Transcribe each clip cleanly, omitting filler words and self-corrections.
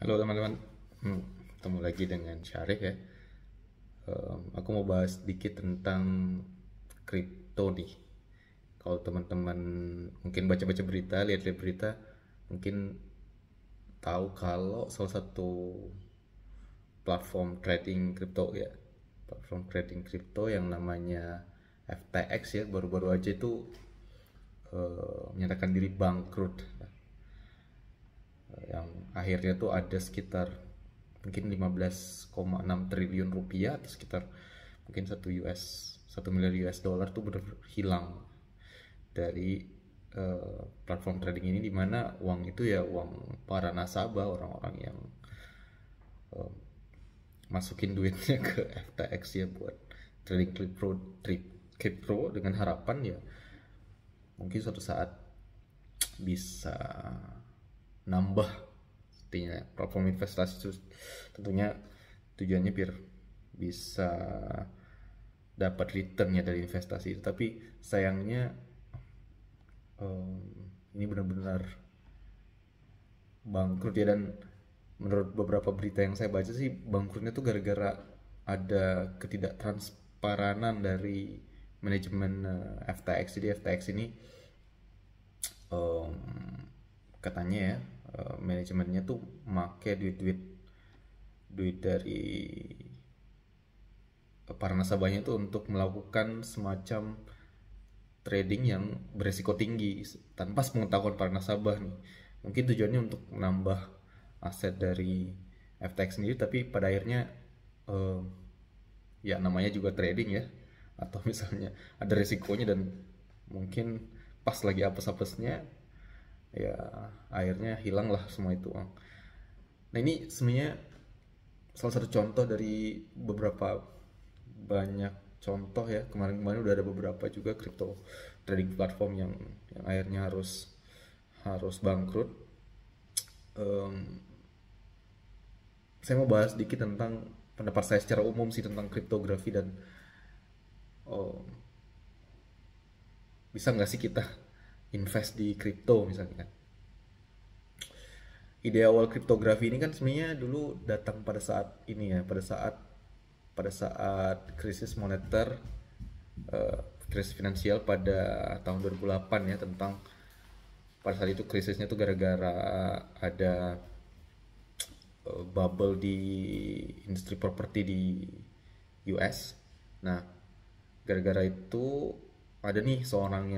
Halo teman-teman. Ketemu lagi dengan Syarif ya. Aku mau bahas sedikit tentang kripto nih. Kalau teman-teman mungkin baca-baca berita, lihat-lihat berita, mungkin tahu kalau salah satu platform trading kripto ya, platform trading kripto yang namanya FTX ya, baru-baru aja itu menyatakan diri bangkrut. Yang akhirnya tuh ada sekitar mungkin 15,6 triliun rupiah atau sekitar mungkin 1 miliar US dollar tuh benar hilang dari platform trading ini, dimana uang itu ya uang para nasabah, orang-orang yang masukin duitnya ke FTX ya buat trading crypto dengan harapan ya mungkin suatu saat bisa nambah artinya platform investasi itu tentunya tujuannya biar bisa dapat returnnya dari investasi itu. Tapi sayangnya ini benar-benar bangkrut ya, dan menurut beberapa berita yang saya baca sih bangkrutnya tuh gara-gara ada ketidaktransparan dari manajemen FTX. Jadi FTX ini em, katanya ya manajemennya tuh make duit dari para nasabahnya tuh untuk melakukan semacam trading yang beresiko tinggi tanpa sepengetahuan para nasabah nih. Mungkin tujuannya untuk menambah aset dari FTX sendiri, tapi pada akhirnya eh, ya namanya juga trading ya, atau misalnya ada resikonya dan mungkin pas lagi apes-apesnya ya akhirnya hilang lah semua itu uang. Nah ini sebenarnya salah satu contoh dari beberapa banyak contoh ya. Kemarin-kemarin udah ada beberapa juga crypto trading platform yang akhirnya harus bangkrut. Em, saya mau bahas sedikit tentang pendapat saya secara umum sih tentang kriptografi dan oh, bisa nggak sih kita invest di kripto misalnya kan. Ide awal kriptografi ini kan sebenarnya dulu datang pada saat ini ya, pada saat krisis moneter, krisis finansial pada tahun 2008 ya. Tentang pada saat itu krisisnya tuh gara-gara ada bubble di industri properti di US. Nah, gara-gara itu ada nih seorang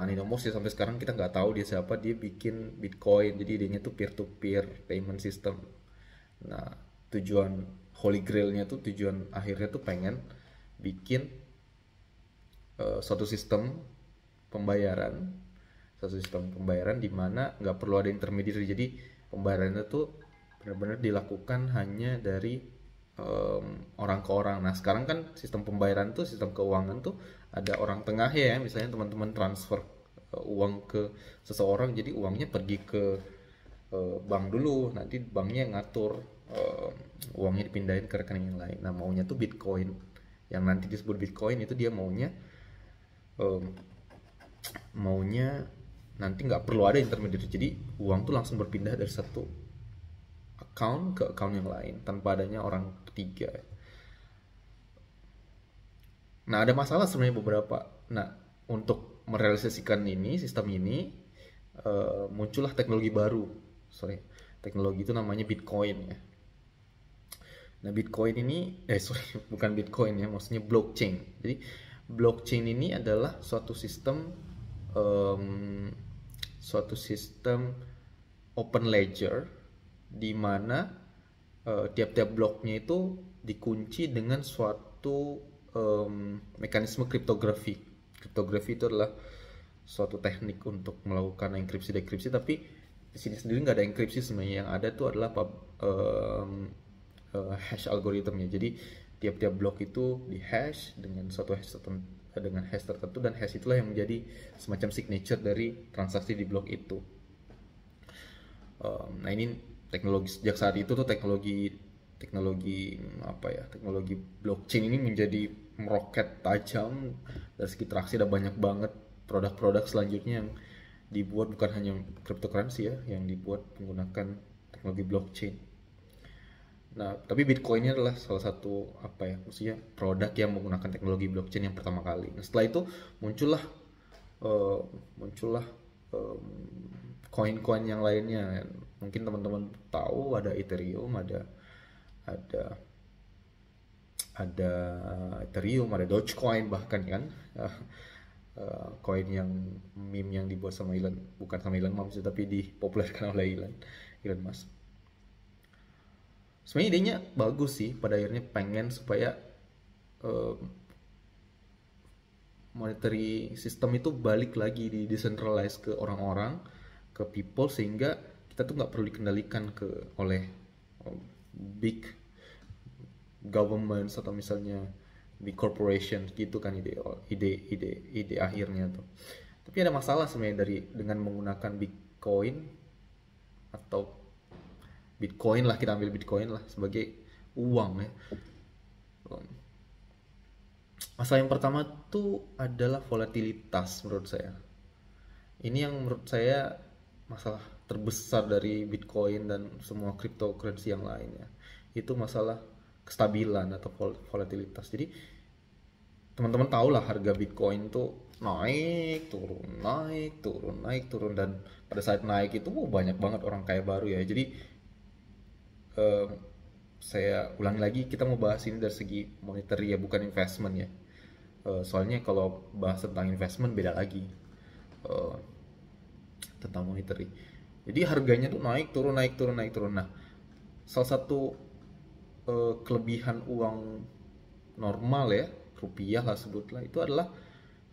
anonymous ya, sampai sekarang kita nggak tahu dia siapa. Dia bikin Bitcoin, jadi idenya tuh peer to peer payment system. Nah, tujuan holy grailnya tuh, tujuan akhirnya tuh pengen bikin suatu sistem pembayaran, satu sistem pembayaran di mana nggak perlu ada intermediary. Jadi pembayarannya tuh benar-benar dilakukan hanya dari orang ke orang. Nah sekarang kan sistem pembayaran tuh, sistem keuangan tuh ada orang tengah ya, misalnya teman-teman transfer uang ke seseorang, jadi uangnya pergi ke bank dulu, nanti banknya ngatur uangnya dipindahin ke rekening yang lain. Nah maunya tuh Bitcoin, yang nanti disebut Bitcoin itu dia em, maunya nanti nggak perlu ada intermediary, jadi uang tuh langsung berpindah dari satu account ke account yang lain tanpa adanya orang ketiga. Nah ada masalah sebenarnya beberapa. Nah untuk merealisasikan ini, sistem ini, muncullah teknologi baru. Sorry, teknologi itu namanya Bitcoin ya. Nah, Bitcoin ini, sorry, bukan Bitcoin ya, maksudnya blockchain. Jadi, blockchain ini adalah em, suatu sistem open ledger di mana tiap-tiap bloknya itu dikunci dengan suatu mekanisme kriptografi. Kriptografi itu adalah suatu teknik untuk melakukan enkripsi dekripsi, tapi di sini sendiri nggak ada enkripsi sebenarnya. Yang ada tuh adalah hash algoritmnya. Jadi tiap-tiap blok itu di hash dengan suatu hash tertentu, dan hash itulah yang menjadi semacam signature dari transaksi di blok itu. Nah ini teknologi sejak saat itu tuh teknologi teknologi apa ya, teknologi blockchain ini menjadi meroket tajam. Dari segi transaksi ada banyak banget produk-produk selanjutnya yang dibuat bukan hanya cryptocurrency ya, yang dibuat menggunakan teknologi blockchain. Nah, tapi Bitcoin ini adalah salah satu apa ya, maksudnya produk yang menggunakan teknologi blockchain yang pertama kali. Nah, setelah itu muncullah eh, muncullah koin-koin yang lainnya. Mungkin teman-teman tahu ada Ethereum, ada ada Ethereum, ada Dogecoin bahkan kan. Koin yang meme yang dibuat sama Elon, bukan sama Elon Musk tapi dipopulerkan oleh Elon Musk. Sebenarnya idenya bagus sih, pada akhirnya pengen supaya eh, monetary system itu balik lagi di decentralize ke orang-orang, ke people, sehingga kita tuh nggak perlu dikendalikan oleh big governments atau misalnya big corporation gitu kan, ide akhirnya tuh. Tapi ada masalah sebenarnya dengan menggunakan Bitcoin atau Bitcoin lah, kita ambil Bitcoin lah sebagai uang ya. Masalah yang pertama tuh adalah volatilitas menurut saya. Ini yang menurut saya masalah terbesar dari Bitcoin dan semua cryptocurrency yang lainnya. Itu masalah kestabilan atau volatilitas. Jadi teman-teman tahu lah harga Bitcoin tuh naik turun naik turun naik turun, dan pada saat naik itu banyak banget orang kaya baru ya. Jadi saya ulangi lagi, kita mau bahas ini dari segi monetary ya, bukan investment ya. Soalnya kalau bahas tentang investment beda lagi tentang monetary. Jadi harganya tuh naik turun naik turun naik turun. Nah, salah satu kelebihan uang normal ya, rupiah lah sebutlah, itu adalah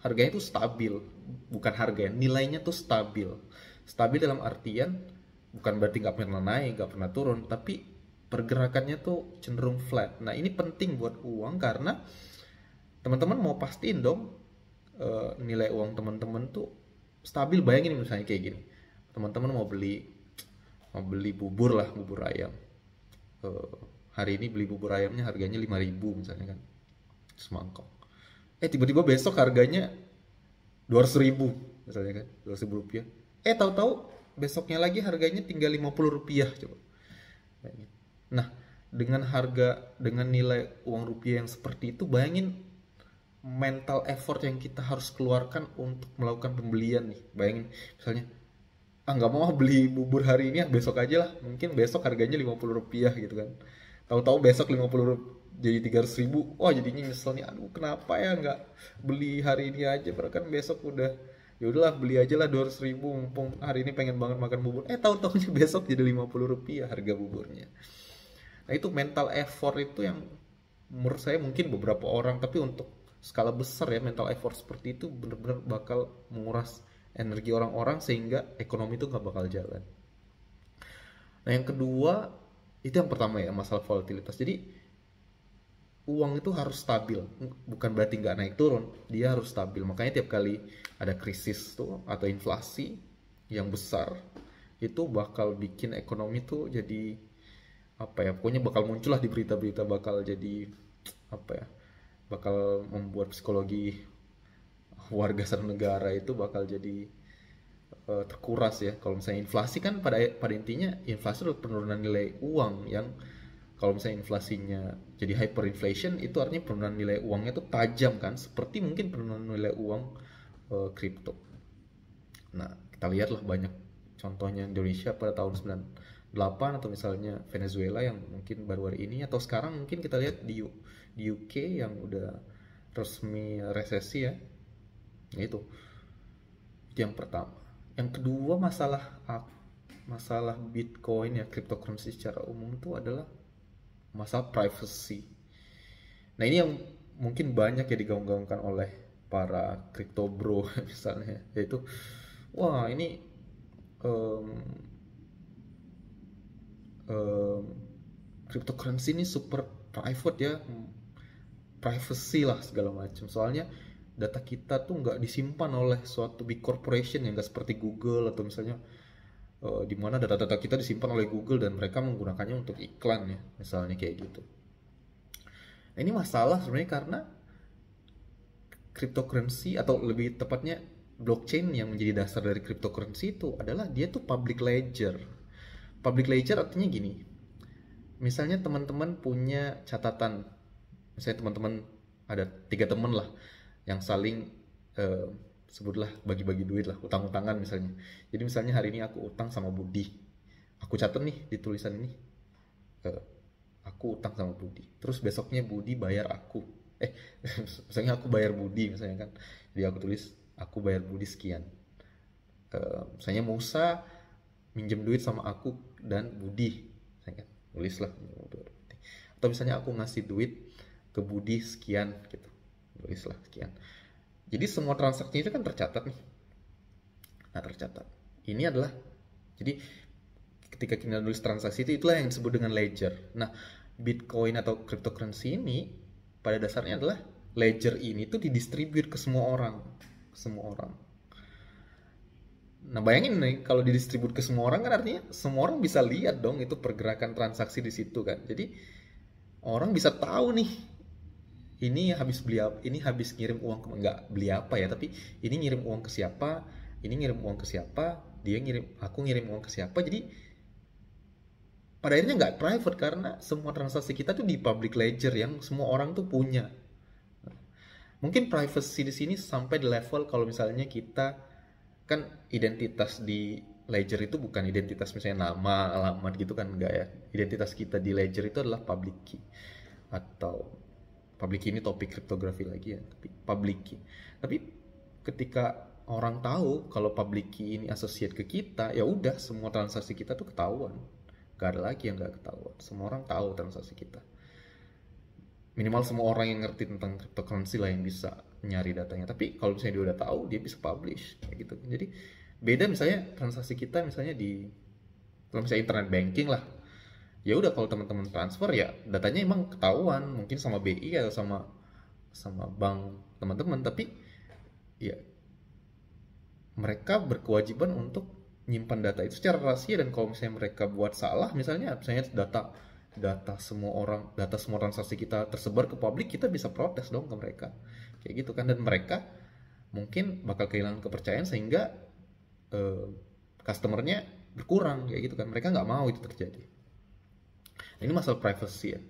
harganya tuh stabil. Bukan harganya, nilainya tuh stabil. Stabil dalam artian bukan berarti nggak pernah naik, nggak pernah turun, tapi pergerakannya tuh cenderung flat. Nah, ini penting buat uang karena teman-teman mau pastiin dong nilai uang teman-teman tuh stabil. Bayangin misalnya kayak gini, teman-teman mau beli bubur lah, bubur ayam. Hari ini beli bubur ayamnya harganya 5.000 misalnya kan, semangkok. Tiba-tiba besok harganya 200.000 misalnya kan, 200.000 rupiah. Tahu-tahu besoknya lagi harganya tinggal 50 rupiah coba. Nah, dengan nilai uang rupiah yang seperti itu, bayangin mental effort yang kita harus keluarkan untuk melakukan pembelian nih. Bayangin misalnya, nggak mau beli bubur hari ini, besok aja lah. Mungkin besok harganya 50 rupiah gitu kan. Tahu-tahu besok 50 rupiah jadi 300.000. Wah, jadinya nyesel nih. Aduh, kenapa ya nggak beli hari ini aja? Padahal kan besok udah, ya udahlah beli aja lah 200.000, mumpung hari ini pengen banget makan bubur. Tahu-tahunya besok jadi 50 rupiah harga buburnya. Nah, itu mental effort itu yang menurut saya mungkin beberapa orang, tapi untuk skala besar ya, mental effort seperti itu benar-benar bakal menguras energi orang-orang sehingga ekonomi itu nggak bakal jalan. Nah, yang kedua, itu yang pertama ya, masalah volatilitas. Jadi uang itu harus stabil, bukan berarti nggak naik turun, dia harus stabil. Makanya tiap kali ada krisis tuh atau inflasi yang besar, itu bakal bikin ekonomi tuh jadi apa ya, pokoknya bakal muncul lah di berita-berita, bakal jadi apa ya, bakal membuat psikologi warga satu negara itu bakal jadi terkuras ya. Kalau misalnya inflasi kan pada intinya inflasi adalah penurunan nilai uang, yang kalau misalnya inflasinya jadi hyperinflation, itu artinya penurunan nilai uangnya itu tajam kan, seperti mungkin penurunan nilai uang kripto. Nah, kita lihatlah banyak contohnya Indonesia pada tahun 98, atau misalnya Venezuela yang mungkin baru hari ini, atau sekarang mungkin kita lihat di UK yang udah resmi resesi ya. Itu yang pertama. Yang kedua, masalah Bitcoin ya, cryptocurrency secara umum itu adalah masalah privacy. Nah, ini yang mungkin banyak ya digaung-gaungkan oleh para crypto bro misalnya, yaitu wah ini cryptocurrency ini super private ya, privacy lah segala macam. Soalnya data kita tuh nggak disimpan oleh suatu big corporation yang nggak seperti Google, atau misalnya di mana data-data kita disimpan oleh Google dan mereka menggunakannya untuk iklan ya, misalnya kayak gitu. Nah, ini masalah sebenarnya karena cryptocurrency, atau lebih tepatnya blockchain yang menjadi dasar dari cryptocurrency itu adalah dia tuh public ledger. Public ledger artinya gini, misalnya teman-teman punya catatan, misalnya teman-teman ada 3 teman lah yang saling eh, sebutlah bagi-bagi duit lah, utang-utangan misalnya. Jadi misalnya hari ini aku utang sama Budi, aku catat nih di tulisan ini, eh, aku utang sama Budi, terus besoknya Budi bayar aku, misalnya aku bayar Budi misalnya kan, jadi aku tulis aku bayar Budi sekian. Misalnya Musa minjem duit sama aku dan Budi, misalnya kan tulislah, atau misalnya aku ngasih duit ke Budi sekian gitu, tulislah sekian. Jadi semua transaksi itu kan tercatat nih. Nah, tercatat ini adalah, jadi ketika kita nulis transaksi itu, itulah yang disebut dengan ledger. Nah, Bitcoin atau cryptocurrency ini pada dasarnya adalah ledger ini tuh didistribute ke semua orang, ke semua orang. Nah, bayangin nih kalau didistribute ke semua orang kan artinya semua orang bisa lihat dong itu pergerakan transaksi di situ kan. Jadi orang bisa tahu nih ini habis beli apa, ini habis ngirim uang ke, nggak beli apa ya, tapi ini ngirim uang ke siapa, ini ngirim uang ke siapa, dia ngirim, aku ngirim uang ke siapa. Jadi pada akhirnya nggak private karena semua transaksi kita tuh di public ledger yang semua orang tuh punya. Mungkin privacy di sini sampai di level kalau misalnya kita kan identitas di ledger itu bukan identitas misalnya nama, alamat gitu kan, enggak ya. Identitas kita di ledger itu adalah public key, atau public key ini topik kriptografi lagi ya, tapi public key. Tapi ketika orang tahu kalau public key ini associate ke kita, ya udah semua transaksi kita tuh ketahuan. Gak ada lagi yang gak ketahuan. Semua orang tahu transaksi kita. Minimal semua orang yang ngerti tentang cryptocurrency lah yang bisa nyari datanya. Tapi kalau misalnya dia udah tahu, dia bisa publish kayak gitu. Jadi beda misalnya transaksi kita misalnya di, kalau misalnya internet banking lah, ya udah kalau teman-teman transfer ya datanya emang ketahuan mungkin sama BI atau sama bank teman-teman, tapi ya mereka berkewajiban untuk nyimpan data itu secara rahasia. Dan kalau misalnya mereka buat salah, misalnya data data semua orang, data semua transaksi kita tersebar ke publik, kita bisa protes dong ke mereka kayak gitu kan. Dan mereka mungkin bakal kehilangan kepercayaan sehingga customernya berkurang kayak gitu kan. Mereka nggak mau itu terjadi. Nah, ini masalah privacy ya.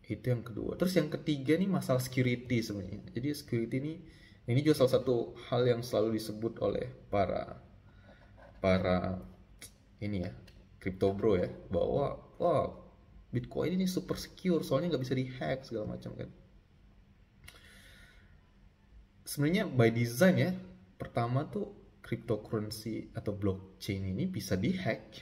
Itu yang kedua. Terus yang ketiga nih masalah security sebenarnya. Jadi security ini juga salah satu hal yang selalu disebut oleh para ini ya, crypto bro ya, bahwa wah Bitcoin ini super secure soalnya nggak bisa dihack segala macam kan. Sebenarnya by design ya, pertama tuh cryptocurrency atau blockchain ini bisa dihack.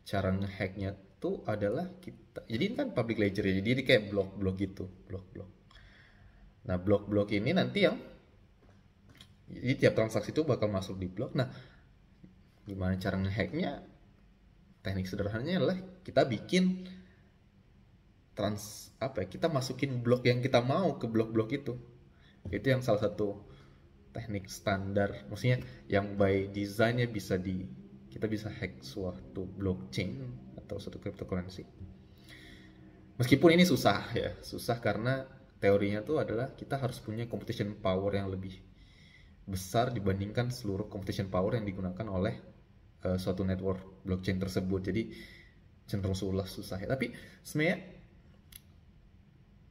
Cara ngehacknya tuh adalah kita, jadi ini kan public ledger ya, jadi kayak blok-blok gitu, blok-blok. Nah, blok-blok ini nanti yang, jadi tiap transaksi itu bakal masuk di blok. Nah, gimana cara ngehacknya? Teknik sederhananya adalah kita bikin kita masukin blok yang kita mau ke blok-blok itu. Itu yang salah satu teknik standar, maksudnya yang by design-nya kita bisa hack suatu blockchain atau suatu cryptocurrency. Meskipun ini susah ya, susah karena teorinya tuh adalah kita harus punya computation power yang lebih besar dibandingkan seluruh computation power yang digunakan oleh suatu network blockchain tersebut. Jadi cenderung susah ya. Tapi sebenarnya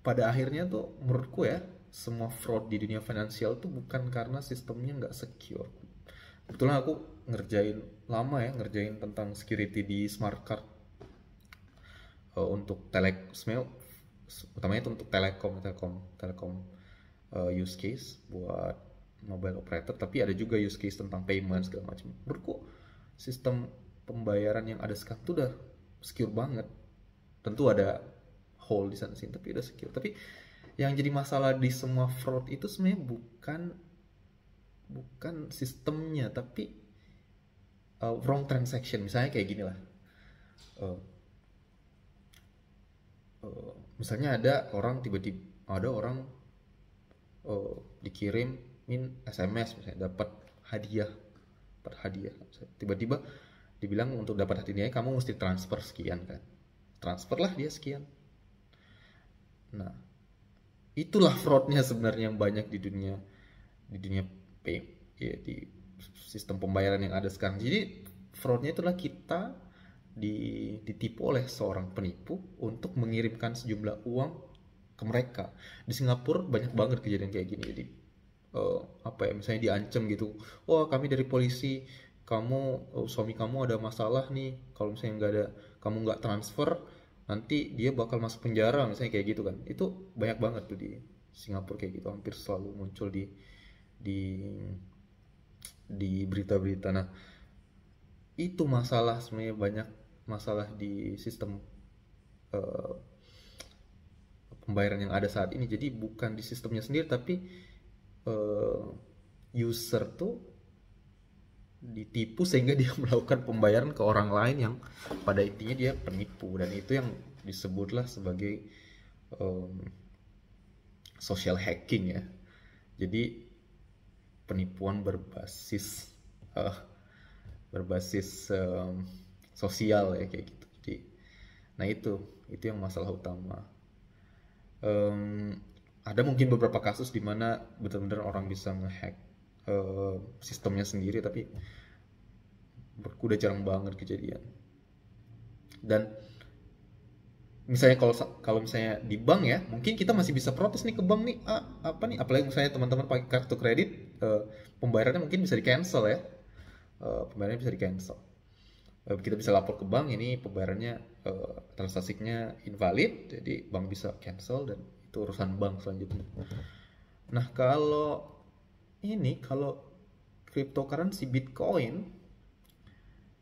pada akhirnya tuh menurutku ya, semua fraud di dunia finansial tuh bukan karena sistemnya nggak secure. Kebetulan aku ngerjain tentang security di smart card untuk sebenarnya utamanya itu untuk telekom use case buat mobile operator, tapi ada juga use case tentang payment segala macam. Menurutku sistem pembayaran yang ada sekarang tuh udah secure banget. Tentu ada hole di sana sini, tapi udah secure. Tapi yang jadi masalah di semua fraud itu sebenarnya bukan sistemnya, tapi wrong transaction. Misalnya kayak gini lah, misalnya ada orang dikirimin SMS misalnya dapat hadiah, tiba-tiba dibilang untuk dapat hadiahnya kamu mesti transfer sekian kan, transferlah dia sekian. Nah, itulah fraudnya sebenarnya yang banyak di dunia pay, ya, di sistem pembayaran yang ada sekarang. Jadi fraudnya itulah kita ditipu oleh seorang penipu untuk mengirimkan sejumlah uang ke mereka. Di Singapura banyak banget kejadian kayak gini. Jadi apa ya, misalnya diancam gitu, wah kami dari polisi, kamu suami kamu ada masalah nih, kalau misalnya nggak ada, kamu nggak transfer, nanti dia bakal masuk penjara, misalnya kayak gitu kan. Itu banyak banget tuh di Singapura kayak gitu, hampir selalu muncul di di berita-berita. Nah, itu masalah, sebenarnya banyak masalah di sistem eh, pembayaran yang ada saat ini. Jadi bukan di sistemnya sendiri, tapi eh, user tuh ditipu sehingga dia melakukan pembayaran ke orang lain yang pada intinya dia penipu, dan itu yang disebutlah sebagai em, social hacking ya. Jadi penipuan eh, berbasis sosial ya, kayak gitu. Jadi, nah itu yang masalah utama. Em, ada mungkin beberapa kasus di mana benar-benar orang bisa ngehack sistemnya sendiri, tapi udah jarang banget kejadian. Dan misalnya kalau kalau misalnya di bank ya, mungkin kita masih bisa protes nih ke bank nih, apa nih, apalagi misalnya teman-teman pakai kartu kredit, pembayarannya mungkin bisa di cancel ya. Pembayarannya bisa di cancel. Kita bisa lapor ke bank, ini pembayarannya, transaksinya invalid, jadi bank bisa cancel, dan itu urusan bank selanjutnya. Nah, kalau cryptocurrency Bitcoin,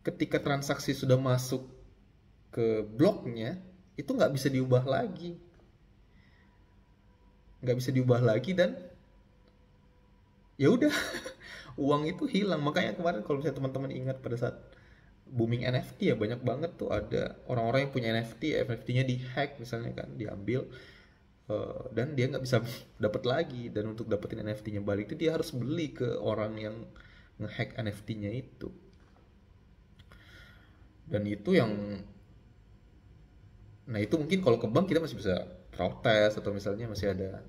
ketika transaksi sudah masuk ke bloknya, itu nggak bisa diubah lagi, dan ya udah, uang itu hilang. Makanya kemarin kalau misalnya teman-teman ingat pada saat booming NFT ya, banyak banget tuh ada orang-orang yang punya NFT-nya dihack misalnya kan, diambil, dan dia nggak bisa dapat lagi. Dan untuk dapetin NFT-nya balik itu dia harus beli ke orang yang ngehack NFT-nya itu. Dan itu yang, nah itu mungkin kalau ke bank kita masih bisa protes, atau misalnya masih ada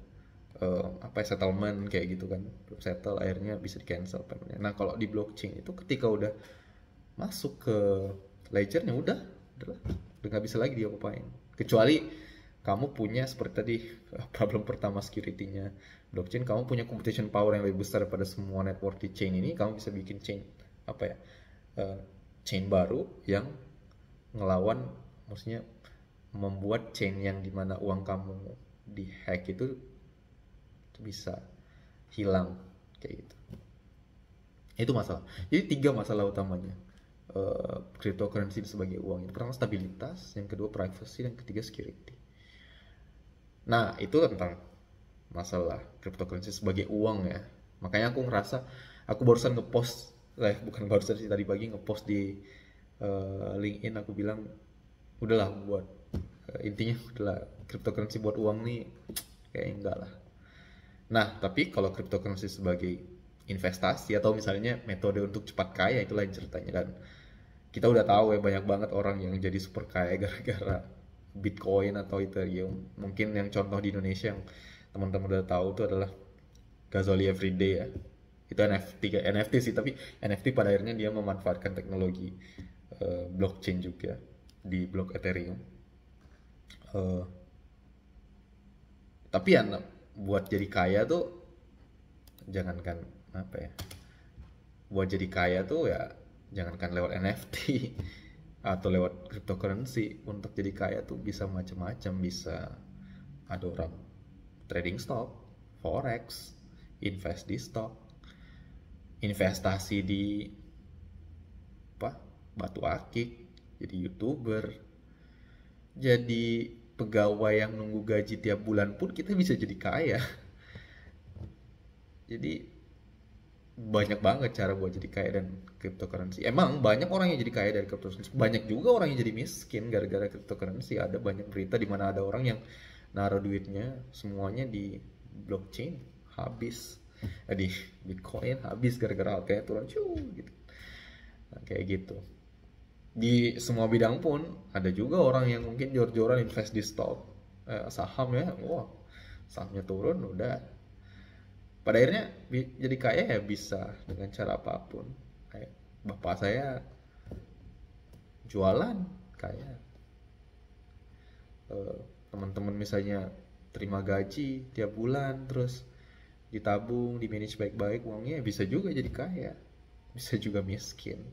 apa ya, settlement kayak gitu kan, belum settle akhirnya bisa di cancel paymentnya. Nah kalau di blockchain itu ketika udah masuk ke ledgernya, udahlah, udah nggak bisa lagi dia apain, kecuali kamu punya seperti tadi, problem pertama security-nya blockchain, kamu punya computation power yang lebih besar daripada semua network di chain ini, kamu bisa bikin chain, apa ya, eh, chain baru yang ngelawan, maksudnya membuat chain yang dimana uang kamu dihack itu bisa hilang kayak gitu. Itu masalah. Jadi 3 masalah utamanya cryptocurrency sebagai uang. Yang pertama stabilitas, yang kedua privacy, dan ketiga security. Nah, itu tentang masalah cryptocurrency sebagai uang ya. Makanya aku ngerasa, aku barusan ngepost, bukan barusan sih, tadi pagi ngepost di LinkedIn, aku bilang udahlah buat, intinya udahlah, cryptocurrency buat uang nih kayak enggak lah. Nah, tapi kalau cryptocurrency sebagai investasi atau misalnya metode untuk cepat kaya, itu lain ceritanya. Dan kita udah tahu ya, banyak banget orang yang jadi super kaya gara-gara Bitcoin atau Ethereum. Mungkin yang contoh di Indonesia yang teman-teman udah tahu itu adalah Gazoli Everyday ya. Itu NFT sih, tapi NFT pada akhirnya dia memanfaatkan teknologi blockchain juga di blok Ethereum. Eh, tapi ya, buat jadi kaya tuh, jangankan apa ya, buat jadi kaya tuh ya jangankan lewat NFT atau lewat cryptocurrency. Untuk jadi kaya tuh bisa macam-macam, bisa ada orang trading stock, forex, invest di stock, investasi di apa, batu akik, jadi YouTuber, jadi pegawai yang nunggu gaji tiap bulan pun kita bisa jadi kaya. Jadi banyak banget cara buat jadi kaya dan cryptocurrency. Emang banyak orang yang jadi kaya dari cryptocurrency, banyak juga orang yang jadi miskin gara-gara cryptocurrency. Ada banyak berita di mana ada orang yang naruh duitnya semuanya di blockchain, habis, di Bitcoin habis gara-gara harganya turun gitu. Nah, kayak gitu. Di semua bidang pun ada juga orang yang mungkin jor-joran invest di saham ya. Wah, sahamnya turun udah. Pada akhirnya jadi kaya ya bisa dengan cara apapun. Kayak bapak saya jualan kaya. Eh, Teman-teman misalnya terima gaji tiap bulan terus ditabung, di manage baik-baik uangnya, bisa juga jadi kaya, bisa juga miskin.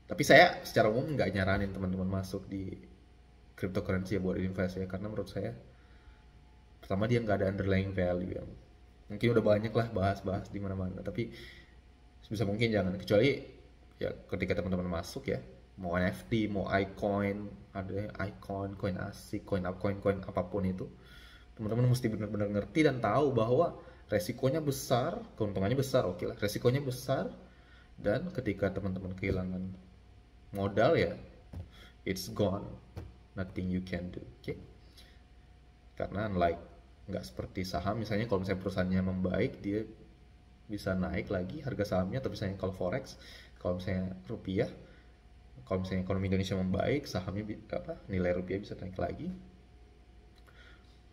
Tapi saya secara umum nggak nyaranin teman-teman masuk di cryptocurrency ya buat invest ya, karena menurut saya pertama dia nggak ada underlying value yang mungkin udah banyak lah bahas-bahas di mana-mana, tapi sebisa mungkin jangan, kecuali ya ketika teman-teman masuk ya, mau NFT, mau iCoin, ada iCoin, coin asik, coin up, coin apapun itu, teman-teman mesti benar-benar ngerti dan tahu bahwa resikonya besar, keuntungannya besar, oke lah, resikonya besar, dan ketika teman-teman kehilangan modal ya it's gone, nothing you can do, oke. Karena unlike nggak seperti saham misalnya, kalau misalnya perusahaannya membaik dia bisa naik lagi harga sahamnya, atau misalnya kalau forex, kalau misalnya rupiah, kalau misalnya ekonomi Indonesia membaik sahamnya nilai rupiah bisa naik lagi.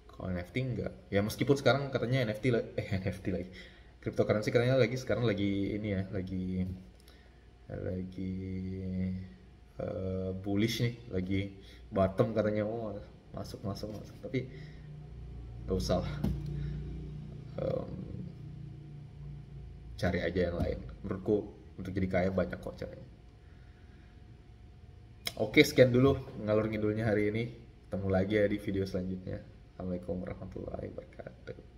Kalau NFT enggak ya, meskipun sekarang katanya NFT lagi, cryptocurrency katanya sekarang lagi ini ya, lagi bullish nih, lagi bottom katanya, oh masuk, tapi gak usah lah. Em, Cari aja yang lain, menurutku untuk jadi kaya banyak kok caranya. Oke, sekian dulu ngalur ngidulnya hari ini, ketemu lagi ya di video selanjutnya. Assalamualaikum warahmatullahi wabarakatuh.